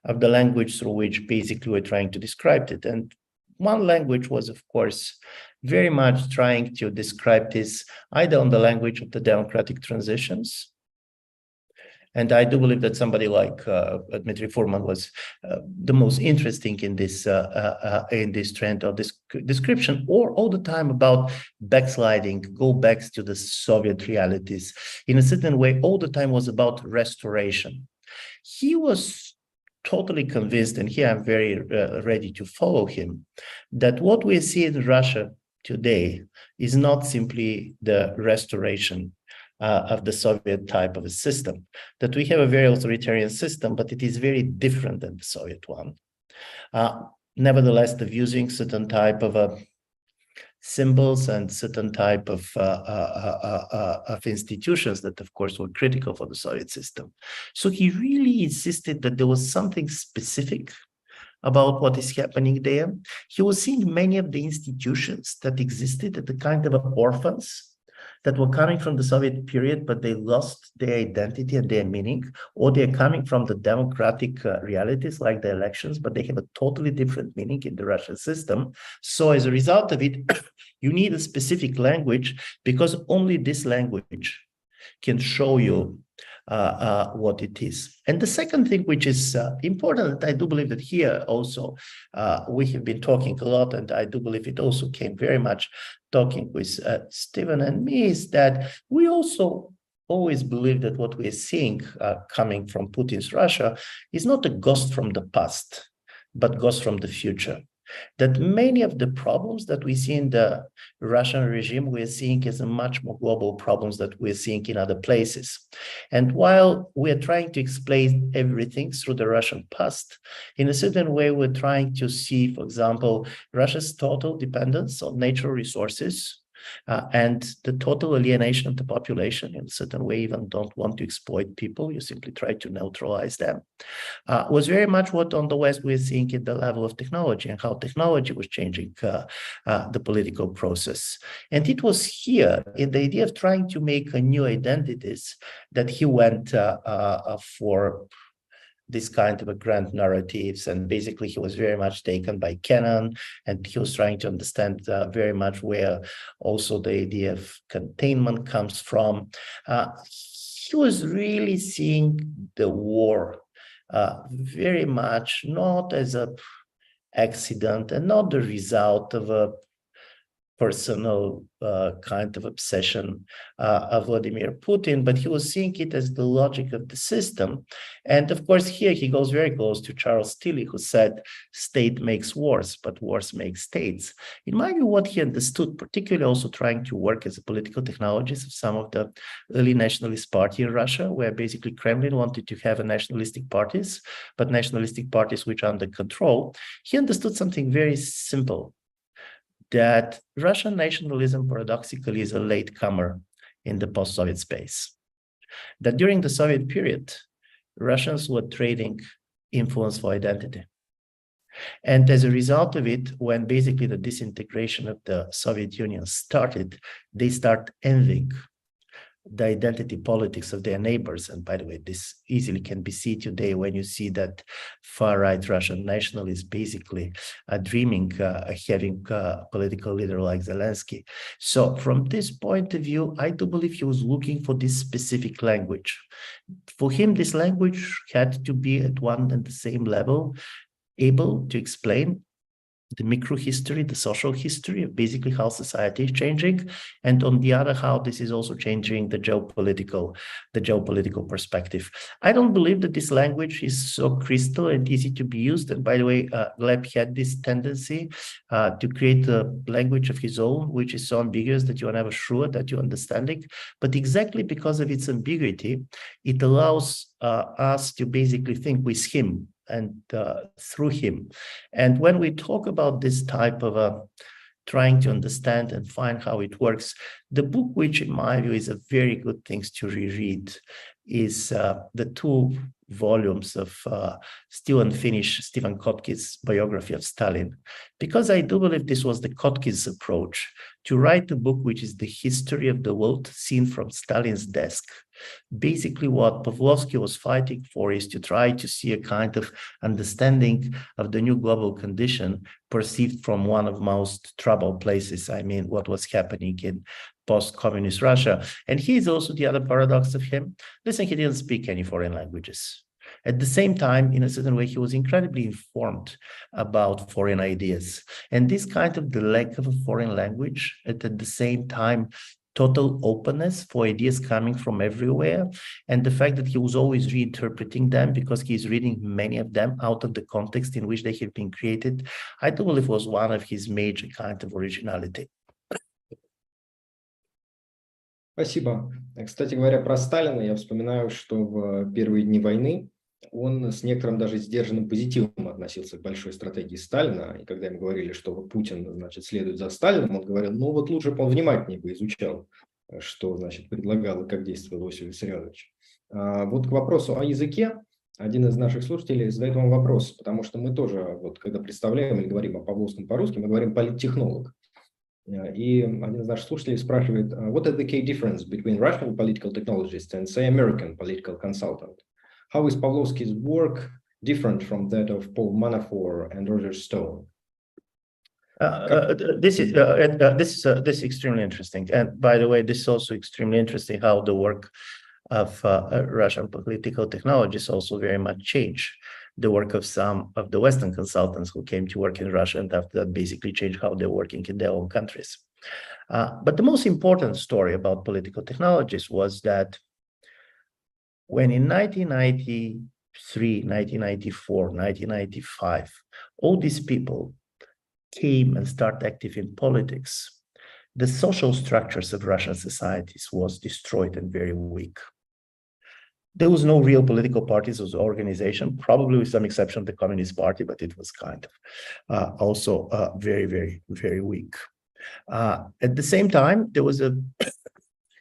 of the language through which basically we're trying to describe it. And one language was, of course, very much trying to describe this either on the language of the democratic transitions. And I do believe that somebody like Dmitry Furman was the most interesting in this trend of this description, or all the time about backsliding, go back to the Soviet realities. In a certain way, all the time was about restoration. He was totally convinced, and here I'm very ready to follow him, that what we see in Russia today is not simply the restoration of the Soviet type of a system, that we have a very authoritarian system, but it is very different than the Soviet one. Nevertheless, of using certain type of symbols and certain type of institutions that, of course, were critical for the Soviet system. So he really insisted that there was something specific about what is happening there. He was seeing many of the institutions that existed as the kind of orphans that were coming from the Soviet period, but they lost their identity and their meaning, or they're coming from the democratic realities like the elections, but they have a totally different meaning in the Russian system. So as a result of it, you need a specific language, because only this language can show you what it is. And the second thing, which is important, I do believe that here also we have been talking a lot, and I do believe it also came very much talking with Stephen and me, is that we also always believe that what we're seeing coming from Putin's Russia is not a ghost from the past, but ghost from the future. That many of the problems that we see in the Russian regime, we're seeing as a much more global problems that we're seeing in other places. And while we're trying to explain everything through the Russian past, in a certain way, we're trying to see, for example, Russia's total dependence on natural resources, and the total alienation of the population. In a certain way, even don't want to exploit people, you simply try to neutralize them, was very much what on the West we're seeing at the level of technology, and how technology was changing the political process. And it was here in the idea of trying to make a new identities that he went for this kind of a grand narratives. And basically he was very much taken by canon, and he was trying to understand very much where also the idea of containment comes from. He was really seeing the war very much not as a accident and not the result of a personal kind of obsession of Vladimir Putin, but he was seeing it as the logic of the system. And of course, here he goes very close to Charles Tilly, who said, state makes wars, but wars make states. In my view, what he understood, particularly also trying to work as a political technologist of some of the early nationalist party in Russia, where basically Kremlin wanted to have a nationalistic parties, but nationalistic parties which are under control, he understood something very simple, that Russian nationalism paradoxically is a latecomer in the post-Soviet space. That during the Soviet period, Russians were trading influence for identity. And as a result of it, when basically the disintegration of the Soviet Union started, they start envying the identity politics of their neighbors. And by the way, this easily can be seen today when you see that far-right Russian nationalists basically are dreaming having a political leader like Zelensky. So from this point of view, I do believe he was looking for this specific language. For him, this language had to be at one and the same level, able to explain the micro history, the social history of basically how society is changing, and on the other, how this is also changing the geopolitical perspective. I don't believe that this language is so crystal and easy to be used. And by the way, Gleb had this tendency to create a language of his own, which is so ambiguous that you are never sure that you understand it. But exactly because of its ambiguity, it allows us to basically think with him and through him. And when we talk about this type of trying to understand and find how it works, the book, which in my view is a very good thing to reread, is the 2 volumes of still unfinished Stephen Kotkin's biography of Stalin. Because I do believe this was the Kotkin's approach to write a book which is the history of the world seen from Stalin's desk. Basically, what Pavlovsky was fighting for is to try to see a kind of understanding of the new global condition perceived from one of most troubled places. I mean, what was happening in post-communist Russia. And here's also the other paradox of him. Listen, he didn't speak any foreign languages. At the same time, in a certain way, he was incredibly informed about foreign ideas. And this kind of the lack of a foreign language, at the same time, total openness for ideas coming from everywhere, and the fact that he was always reinterpreting them because he's reading many of them out of the context in which they have been created, I do believe was one of his major kind of originality. Спасибо. Кстати говоря, про Сталина я вспоминаю, что в первые дни войны он с некоторым даже сдержанным позитивом относился к большой стратегии Сталина. И когда ему говорили, что Путин, значит, следует за Сталином, он говорил, ну вот лучше бы он внимательнее бы изучал, что, значит, предлагал и как действовал Иосиф Виссарионович. Вот к вопросу о языке. Один из наших слушателей задает вам вопрос, потому что мы тоже, вот, когда представляем или говорим о Павловском по-русски, мы говорим политтехнолог. И один из наших слушателей спрашивает, what is the key difference between Russian political technologist and, say, American political consultant? How is Pavlovsky's work different from that of Paul Manafort and Roger Stone? This is extremely interesting. And by the way, this is also extremely interesting how the work of Russian political technologies also very much changed the work of some of the Western consultants who came to work in Russia, and after that basically changed how they're working in their own countries. But the most important story about political technologies was that when in 1993, 1994, 1995, all these people came and started active in politics, the social structures of Russian societies was destroyed and very weak. There was no real political parties or organization, probably with some exception of the Communist Party, but it was kind of also very, very, very weak. At the same time, there was a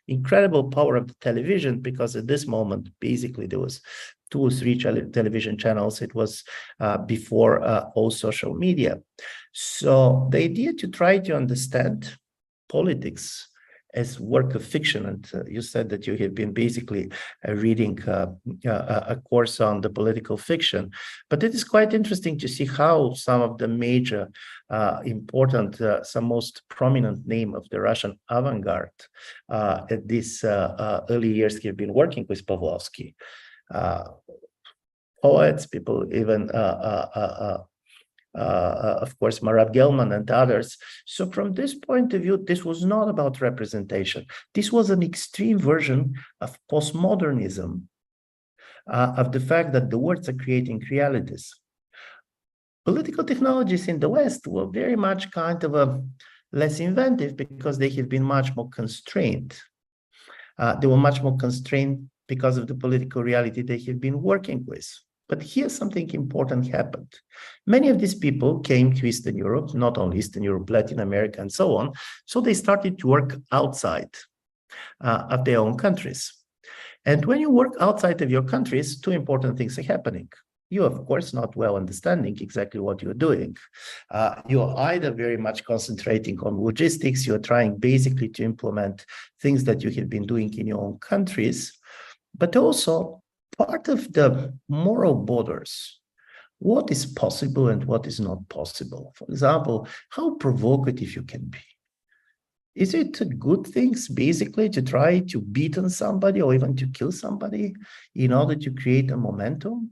incredible power of the television, because at this moment, basically, there was 2 or 3 television channels. It was before all social media. So the idea to try to understand politics as work of fiction, and you said that you have been basically reading a course on the political fiction, but it is quite interesting to see how some of the major important, some most prominent name of the Russian avant-garde at these early years have been working with Pavlovsky. Poets, people even of course, Marat Gelman and others. So from this point of view, this was not about representation. This was an extreme version of postmodernism, of the fact that the words are creating realities. Political technologies in the West were very much kind of less inventive because they have been much more constrained. They were much more constrained because of the political reality they have been working with. But here something important happened. Many of these people came to Eastern Europe, not only Eastern Europe, Latin America, and so on. So they started to work outside of their own countries. And when you work outside of your countries, two important things are happening. You're, of course, not well understanding exactly what you're doing. You're either very much concentrating on logistics, you're trying basically to implement things that you have been doing in your own countries, but also part of the moral borders. What is possible and what is not possible? For example, how provocative you can be. Is it a good thing, basically, to try to beat on somebody or even to kill somebody in order to create a momentum?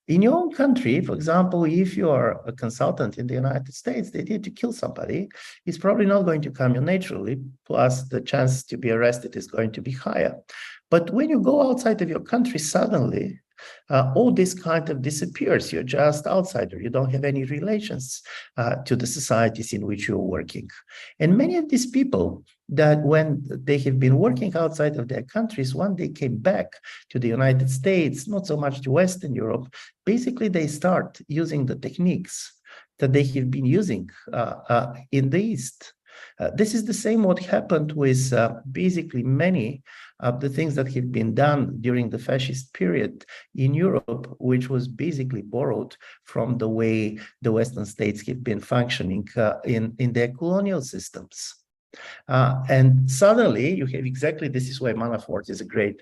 In your own country, for example, if you are a consultant in the United States, the idea to kill somebody is probably not going to come naturally, plus the chance to be arrested is going to be higher. But when you go outside of your country, suddenly, all this kind of disappears. You're just outsider. You don't have any relations to the societies in which you're working. And many of these people that when they have been working outside of their countries, when they came back to the United States, not so much to Western Europe, basically they start using the techniques that they have been using in the East. This is the same what happened with basically many of the things that have been done during the fascist period in Europe, which was basically borrowed from the way the Western states have been functioning in their colonial systems. And suddenly you have exactly, this is why Manafort is a great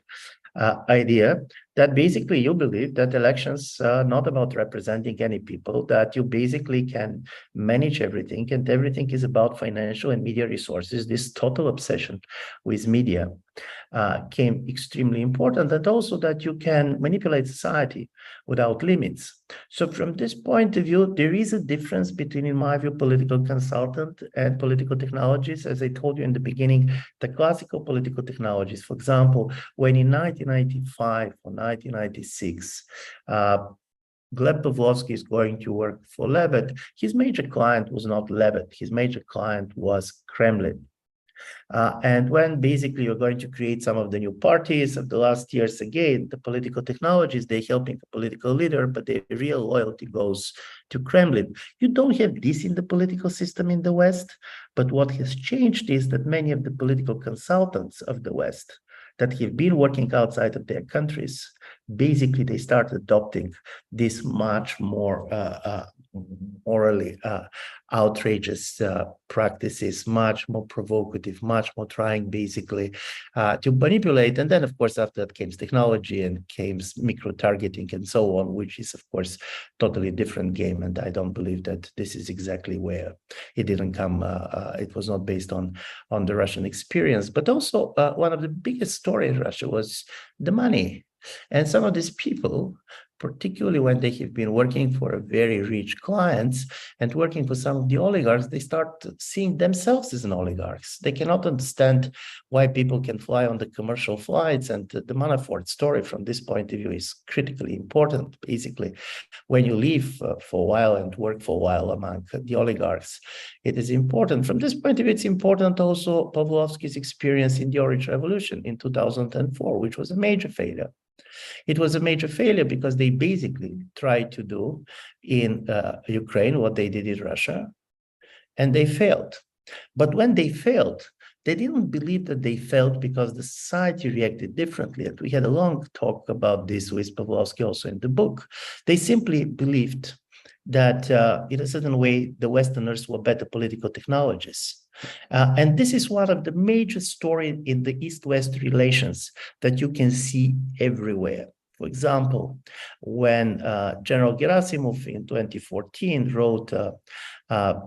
idea, that basically you believe that elections are not about representing any people, that you basically can manage everything, and everything is about financial and media resources. This total obsession with media came extremely important, and also that you can manipulate society without limits. So from this point of view, there is a difference between, in my view, political consultant and political technologies. As I told you in the beginning, the classical political technologies, for example, when in 1995 or 1996, Gleb Pavlovsky is going to work for Levitt, his major client was not Levitt, his major client was Kremlin. And when basically you're going to create some of the new parties of the last years, again, the political technologies, they're helping a political leader, but their real loyalty goes to Kremlin. You don't have this in the political system in the West, but what has changed is that many of the political consultants of the West that have been working outside of their countries, basically they start adopting this much more morally outrageous practices, much more provocative, much more trying basically to manipulate. And then, of course, after that came technology and came micro-targeting and so on, which is, of course, totally different game. And I don't believe that this is exactly where it didn't come. It was not based on the Russian experience. But also one of the biggest stories in Russia was the money. And some of these people, particularly when they have been working for very rich clients and working for some of the oligarchs, they start seeing themselves as an oligarchs. They cannot understand why people can fly on the commercial flights. And the Manafort story from this point of view is critically important. Basically, when you live for a while and work for a while among the oligarchs, it is important. From this point of view, it's important also Pavlovsky's experience in the Orange Revolution in 2004, which was a major failure. It was a major failure because they basically tried to do in Ukraine what they did in Russia, and they failed. But when they failed, they didn't believe that they failed because the society reacted differently. And we had a long talk about this with Pavlovsky also in the book. They simply believed that in a certain way, the Westerners were better political technologists. And this is one of the major stories in the East-West relations that you can see everywhere. For example, when General Gerasimov in 2014 wrote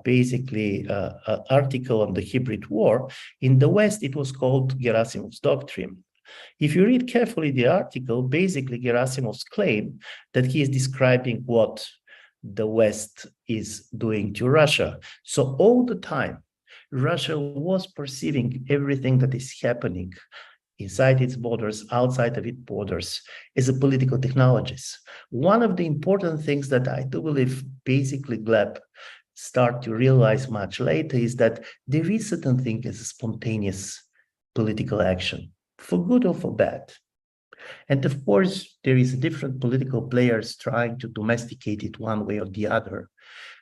basically an article on the hybrid war, in the West it was called Gerasimov's Doctrine. If you read carefully the article, basically Gerasimov's claim that he is describing what the West is doing to Russia. So all the time, Russia was perceiving everything that is happening inside its borders, outside of its borders, as a political technologist. One of the important things that I do believe basically Gleb start to realize much later is that there is certain thing as a spontaneous political action, for good or for bad. And of course, there is different political players trying to domesticate it one way or the other.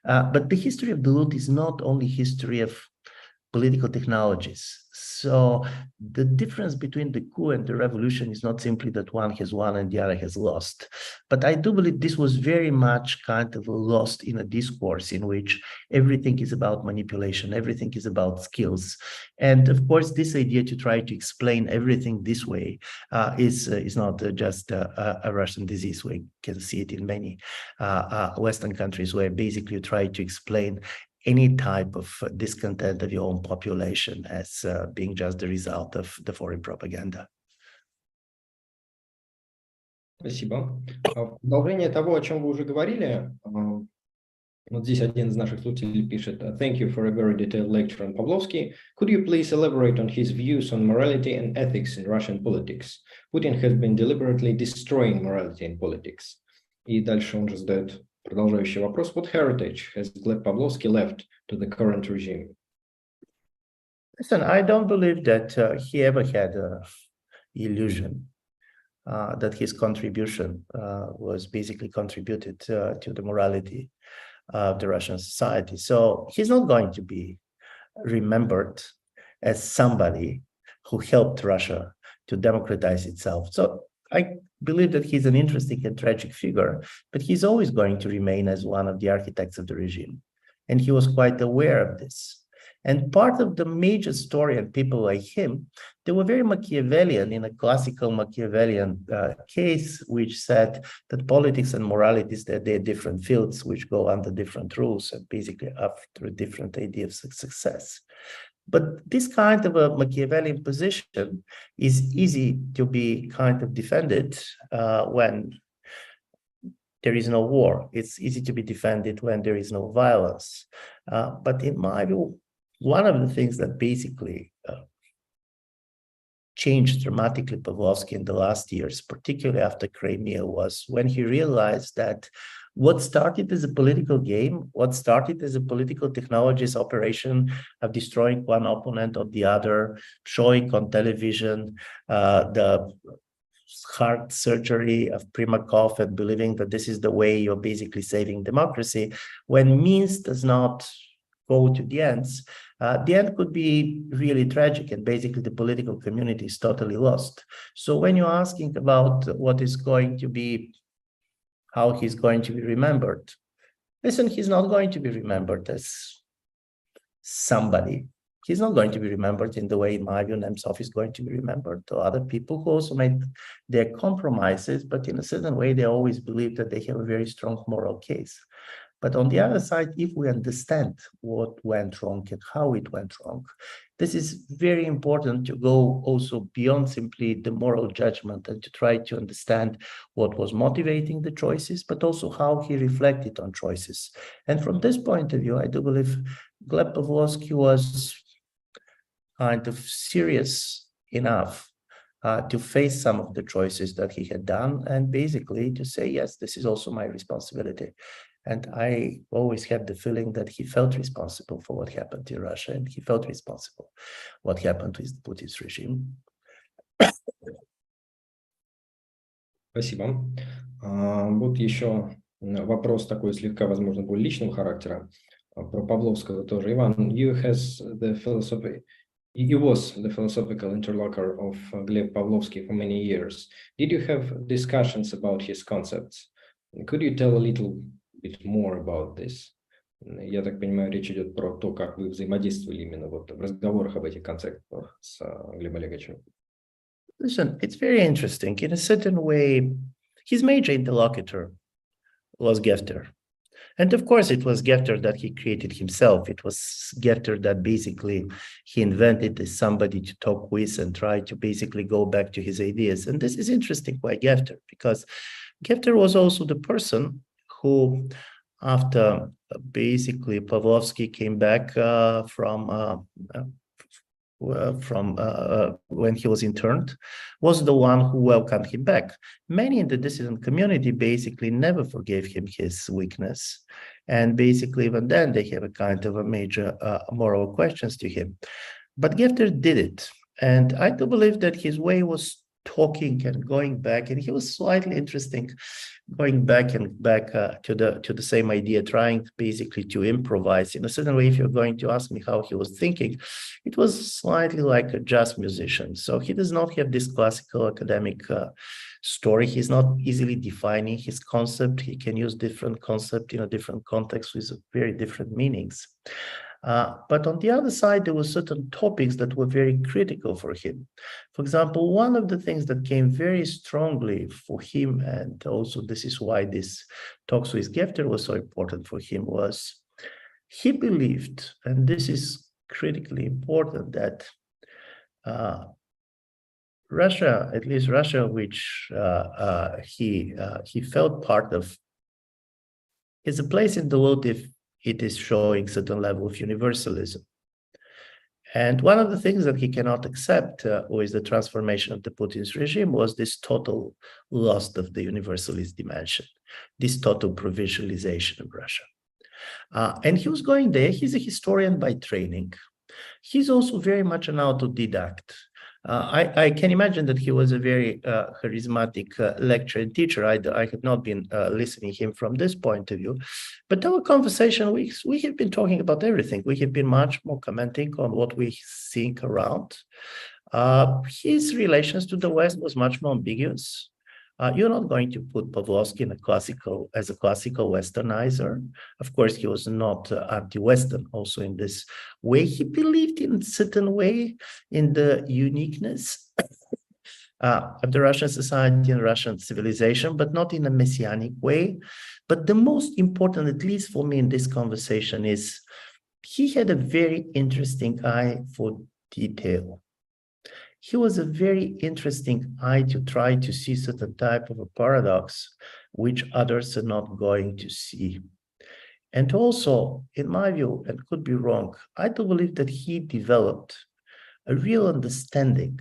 But the history of the loot is not only history of political technologies. So the difference between the coup and the revolution is not simply that one has won and the other has lost. But I do believe this was very much kind of lost in a discourse in which everything is about manipulation, everything is about skills. And of course, this idea to try to explain everything this way is not just a Russian disease. We can see it in many Western countries where basically you try to explain any type of discontent of your own population as being just the result of the foreign propaganda. Спасибо. В продолжение того, о чем вы уже говорили, вот здесь один из наших слушателей пишет: Thank you for a very detailed lecture on Pavlovsky. Could you please elaborate on his views on morality and ethics in Russian politics? Putin has been deliberately destroying morality in politics. И дальше он же задает продолжающий вопрос: What heritage has Gleb Pavlovsky left to the current regime? Listen, I don't believe that he ever had an illusion that his contribution was basically contributed to the morality of the Russian society. So he's not going to be remembered as somebody who helped Russia to democratize itself. So I believe that he's an interesting and tragic figure, but he's always going to remain as one of the architects of the regime. And he was quite aware of this. And part of the major story and people like him, they were very Machiavellian in a classical Machiavellian case, which said that politics and morality is that they're different fields which go under different rules and basically after different ideas of success. But this kind of a Machiavellian position is easy to be kind of defended when there is no war. It's easy to be defended when there is no violence. But in my view, one of the things that basically changed dramatically Pavlovsky in the last years, particularly after Crimea, was when he realized that what started as a political game, what started as a political technologies operation of destroying one opponent or the other, showing on television the heart surgery of Primakov and believing that this is the way you're basically saving democracy, when means does not go to the ends, the end could be really tragic and basically the political community is totally lost. So when you're asking about what is going to be, how he's going to be remembered, listen, he's not going to be remembered as somebody. He's not going to be remembered in the way, in my view, Nemtsov is going to be remembered, or other people who also made their compromises, but in a certain way, they always believe that they have a very strong moral case. But on the other side, if we understand what went wrong and how it went wrong, this is very important to go also beyond simply the moral judgment and to try to understand what was motivating the choices, but also how he reflected on choices. And from this point of view, I do believe Gleb Pavlovsky was kind of serious enough to face some of the choices that he had done and basically to say, yes, this is also my responsibility. And I always had the feeling that he felt responsible for what happened in Russia, and he felt responsible what happened with Putin's regime. Спасибо. Вот еще вопрос такой слегка, возможно, более личного характера про Павловского тоже. Иван, you was the philosophical interlocutor of Gleb Pavlovsky for many years. Did you have discussions about his concepts? Could you tell a little bit more about this? Я так понимаю, речь идет про то, как вы взаимодействовали именно вот в разговорах об этих концептах с Глебом Олеговичем. Listen, it's very interesting. In a certain way, his major interlocutor was Gefter. And of course, it was Gefter that he created himself. It was Gefter that basically he invented as somebody to talk with and try to basically go back to his ideas. And this is interesting by Gefter, because Gefter was also the person who after basically Pavlovsky came back from when he was interned, was the one who welcomed him back. Many in the dissident community basically never forgave him his weakness. And basically even then they have a kind of a major moral questions to him. But Gefter did it. And I do believe that his way was talking and going back, and he was slightly interesting, going back and back to the same idea, trying basically to improvise in a certain way. If you're going to ask me how he was thinking, it was slightly like a jazz musician. So he does not have this classical academic story. He's not easily defining his concept. He can use different concept in a different context with very different meanings. But on the other side, there were certain topics that were very critical for him. For example, one of the things that came very strongly for him, and also this is why this talks with Gefter was so important for him, was he believed, and this is critically important, that Russia, at least Russia, which he felt part of, is a place in the world if it is showing certain level of universalism. And one of the things that he cannot accept with the transformation of the Putin's regime was this total loss of the universalist dimension, this total provincialization of Russia. And he was going there. He's a historian by training. He's also very much an autodidact. I can imagine that he was a very charismatic lecturer and teacher. I have not been listening to him from this point of view. But our conversation, we have been talking about everything. We have been much more commenting on what we think around. His relations to the West was much more ambiguous. You're not going to put Pavlovsky as a classical Westernizer. Of course, he was not anti-Western also in this way. He believed in a certain way in the uniqueness of the Russian society and Russian civilization, but not in a messianic way. But the most important, at least for me in this conversation, is he had a very interesting eye for detail. He was a very interesting eye to try to see certain type of a paradox which others are not going to see. And also, in my view, and could be wrong, I do believe that he developed a real understanding,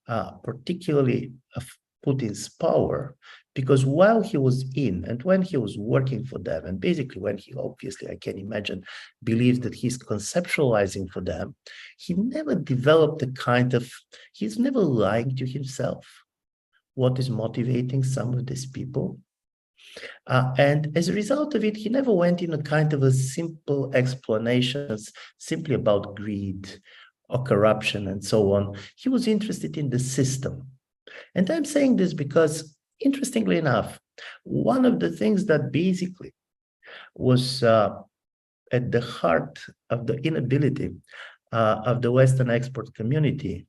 particularly of Putin's power, because while he was in and when he was working for them, and basically when he obviously, I can imagine, believes that he's conceptualizing for them, he never developed the kind of, he's never lying to himself. What is motivating some of these people? And as a result of it, he never went in a kind of a simple explanations simply about greed or corruption and so on. He was interested in the system. And I'm saying this because, interestingly enough, one of the things that basically was at the heart of the inability of the Western expert community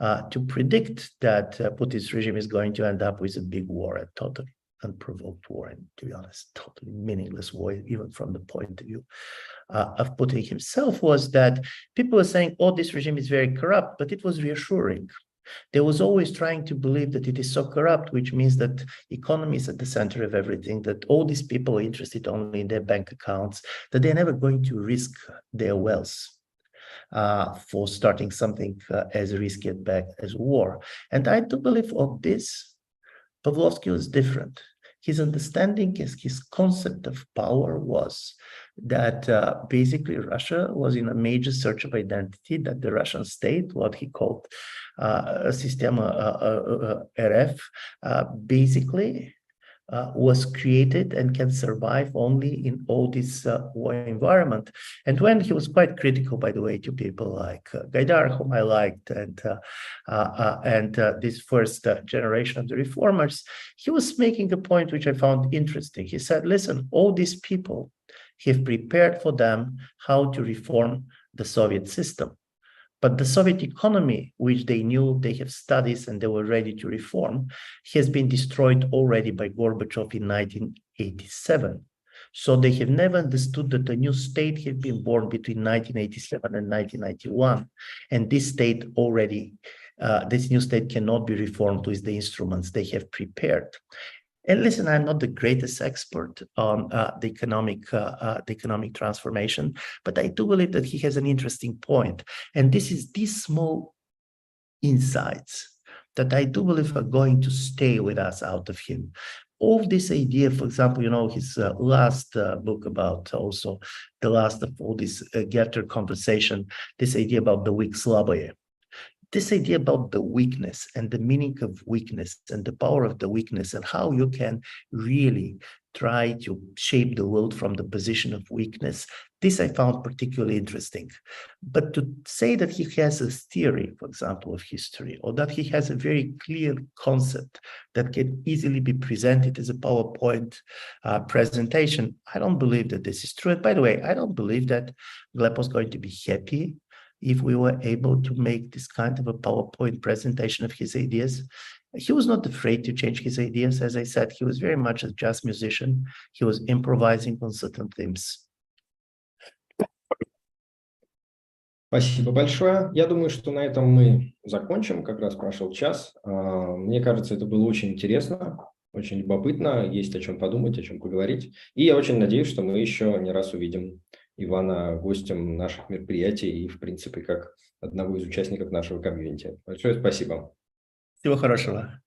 to predict that Putin's regime is going to end up with a big war, a totally unprovoked war, and to be honest, totally meaningless war, even from the point of view of Putin himself, was that people were saying, oh, this regime is very corrupt, but it was reassuring. They was always trying to believe that it is so corrupt, which means that economy is at the center of everything, that all these people are interested only in their bank accounts, that they're never going to risk their wealth for starting something as risky as war. And I do believe of this, Pavlovsky was different. His understanding, his concept of power was that basically Russia was in a major search of identity, that the Russian state, what he called Sistema RF, basically was created and can survive only in all this war environment. And when he was quite critical, by the way, to people like Gaidar, whom I liked, and this first generation of the reformers, he was making a point which I found interesting. He said, listen, all these people have prepared for them how to reform the Soviet system. But the Soviet economy, which they knew, they have studies and they were ready to reform, has been destroyed already by Gorbachev in 1987. So they have never understood that a new state had been born between 1987 and 1991. And this state already, this new state cannot be reformed with the instruments they have prepared. And listen, I'm not the greatest expert on the economic transformation, but I do believe that he has an interesting point. And this is these small insights that I do believe are going to stay with us out of him. All this idea, for example, you know, his last book about also the last of all this Getter conversation, this idea about the weak slabeye. This idea about the weakness and the meaning of weakness and the power of the weakness and how you can really try to shape the world from the position of weakness, this I found particularly interesting. But to say that he has a theory, for example, of history, or that he has a very clear concept that can easily be presented as a PowerPoint presentation, I don't believe that this is true. And by the way, I don't believe that Gleb was going to be happy if we were able to make this kind of a PowerPoint presentation of his ideas. He was not afraid to change his ideas. As I said, he was very much a jazz musician. He was improvising on certain themes. Спасибо большое. Я думаю, что на этом мы закончим. Как раз прошел час. Мне кажется, это было очень интересно, очень любопытно. Есть о чем подумать, о чем поговорить. И я очень надеюсь, что мы еще не раз увидим Ивана гостем наших мероприятий и, в принципе, как одного из участников нашего комьюнити. Большое спасибо. Всего хорошего.